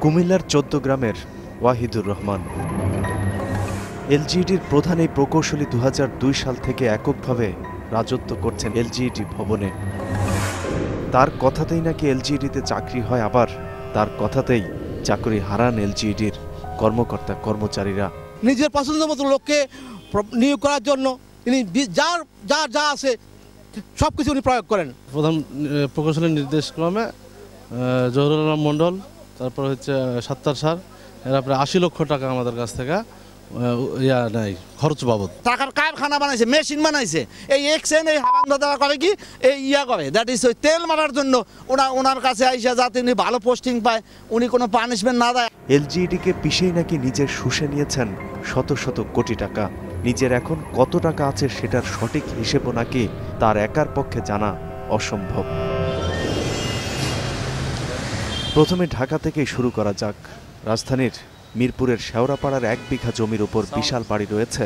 কুমিল্লার ১৪ গ্রামের ওয়াহিদুর রহমান এলজিইডির প্রধান এই প্রকৌশলী ২০০২ সাল থেকে এককভাবে রাজত্ব করছেন এলজিইডি ভবনে। তার কথাতেই নাকি এলজিইডিতে চাকরি হয়, আবার তার কথাতেই চাকরি হারান এলজিইডির কর্মকর্তা কর্মচারীরা। নিজের পছন্দ মতো লোককে নিয়োগ করার জন্য তিনি যা আছে সব কিছু উনি প্রয়োগ করেন। প্রধান প্রকৌশলীর নির্দেশক্রমে জহুরুল আলম মণ্ডল, তারপর হচ্ছে সাত্তার স্যার, এরা প্রায় ৮০ লক্ষ টাকা আমাদের কাছ থেকে খরচ বাবদ টাকার কারখানা বানাইছে, মেশিন বানাইছে। এই এক্সেন এই হাবান্দা দেওয়া করে কি এই করে, দ্যাট ইজ ওই তেল মারার জন্য ওনার কাছে আইসা যাতে উনি ভালো পোস্টিং পায়, উনি কোনো পানিশমেন্ট না দেয়। এলজিইডিকে পিষেই নাকি নিজের শুষে নিয়েছেন শত শত কোটি টাকা। নিজের এখন কত টাকা আছে সেটার সঠিক হিসেবও নাকি তার একার পক্ষে জানা অসম্ভব। প্রথমে ঢাকা থেকেই শুরু করা যাক। রাজধানীর মিরপুরের শেওড়াপাড়ার ১ বিঘা জমির উপর বিশাল বাড়ি রয়েছে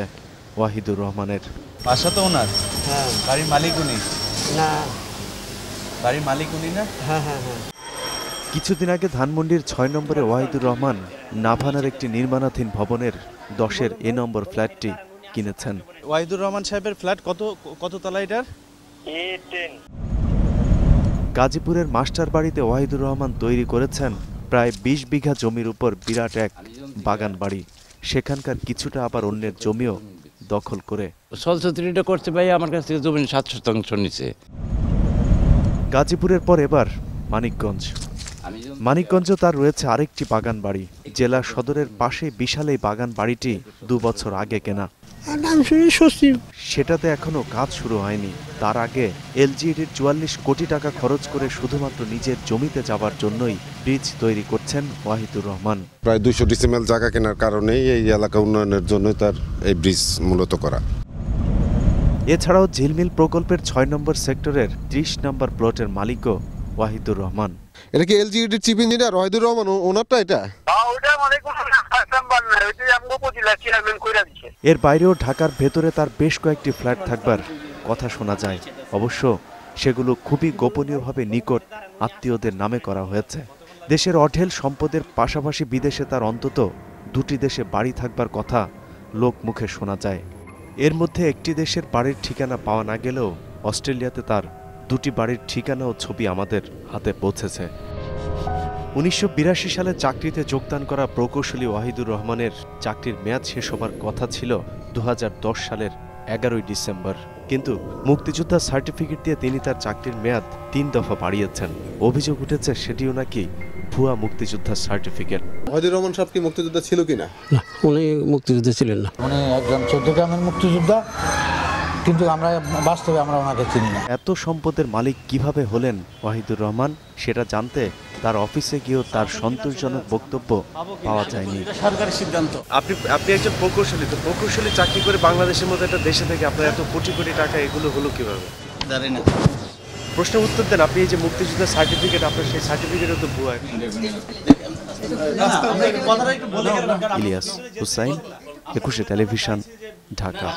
ওয়াহিদুর রহমানের। বাসা তো ওনার? হ্যাঁ। বাড়ির মালিক উনি? না, বাড়ির মালিক উনি না? হ্যাঁ। কিছুদিন আগে ধানমন্ডির ৬ নম্বরে ওয়াহিদুর রহমান নাভানার একটি নির্মাণাধীন ভবনের ১০-এর এ নম্বর ফ্ল্যাটটি কিনেছেন। ওয়াহিদুর রহমান সাহেবের ফ্ল্যাট কত তলা এটার? গাজীপুরের মাস্টার বাড়িতে ওয়াহিদুর রহমান তৈরি করেছেন প্রায় ২০ বিঘা জমির উপর বিরাট এক বাগান বাড়ি। সেখানকার কিছুটা আবার অন্যের জমিও দখল করে চলচ্চিত্রটা করতে পাই আমার কাছ থেকে জমি ৭% নিচে। গাজীপুরের পর এবার মানিকগঞ্জ তার রয়েছে আরেকটি বাগান বাড়ি। জেলা সদরের পাশে বিশাল এই বাগান বাড়িটি ২ বছর আগে কেনা। সেটাতে এখনো কাজ শুরু হয়নি। তার আগে এলজিইডির ৪৪ কোটি টাকা খরচ করে শুধুমাত্র নিজের জমিতে যাওয়ার জন্যই ব্রিজ তৈরি করছেন ওয়াহিদুর রহমান। প্রায় ২০০ ডিসিমেল জায়গা কেনার কারণেই এই এলাকা উন্নয়নের জন্য তার এই ব্রিজ মূলত করা। এছাড়াও ঝিলমিল প্রকল্পের ৬ নম্বর সেক্টরের ৩০ নম্বর প্লটের মালিকও ওয়াহিদুর রহমান। এটা কি এলজিইডির চিফ ইঞ্জিনিয়ার ওয়াহিদুর রহমান ওনারটা? এটা এর বাইরেও ঢাকার ভেতরে তার বেশ কয়েকটি ফ্ল্যাট থাকবার কথা শোনা যায়। অবশ্য সেগুলো খুবই গোপনীয়ভাবে নিকট আত্মীয়দের নামে করা হয়েছে। দেশের অঢেল সম্পদের পাশাপাশি বিদেশে তার অন্তত ২টি দেশে বাড়ি থাকবার কথা লোক মুখে শোনা যায়। এর মধ্যে একটি দেশের বাড়ির ঠিকানা পাওয়া না গেলেও অস্ট্রেলিয়াতে তার ২টি বাড়ির ঠিকানা ও ছবি আমাদের হাতে পৌঁছেছে। ১৯৮২ সালে চাকরিতে যোগদান করা প্রকৌশলী ওয়াহিদুর রহমানের চাকরির মেয়াদ শেষ হবার কথা ছিল ২০১০ সালের ১১ ডিসেম্বর। কিন্তু মুক্তিযোদ্ধা সার্টিফিকেট দিয়ে তিনি তার চাকরির মেয়াদ ৩ দফা বাড়িয়েছেন। অভিযোগ উঠেছে সেটিও নাকি ভুয়া মুক্তিযোদ্ধার সার্টিফিকেট। ওয়াহিদুর রহমান সাহেব কি মুক্তিযোদ্ধা ছিল কিনা? না, উনি মুক্তিযোদ্ধা ছিলেন না। উনি একজন ১৪ গ্রামের মুক্তিযোদ্ধা, কিন্তু আমরা বাস্তবে ওনাকে চিনি না। এত সম্পদের মালিক কিভাবে হলেন ওয়াহিদুর রহমান, সেটা জানতে তার অফিসে গিয়েও তার সন্তোষজনক বক্তব্য পাওয়া যায়নি। সরকারি সিদ্ধান্ত। আপনি একজন প্রকৌশলী, তো প্রকৌশলী চাকরি করে বাংলাদেশের মতো একটা দেশে থেকে আপনার এত কোটি কোটি টাকা এগুলো হলো কিভাবে? জানি না। প্রশ্ন উত্তর দেন। আপনি এই যে মুক্তিযোদ্ধার সার্টিফিকেট, আপনার সেই সার্টিফিকেটও তো ভুয়া। ইলিয়াস হুসাইন, ২১ টেলিভিশন, ঢাকা।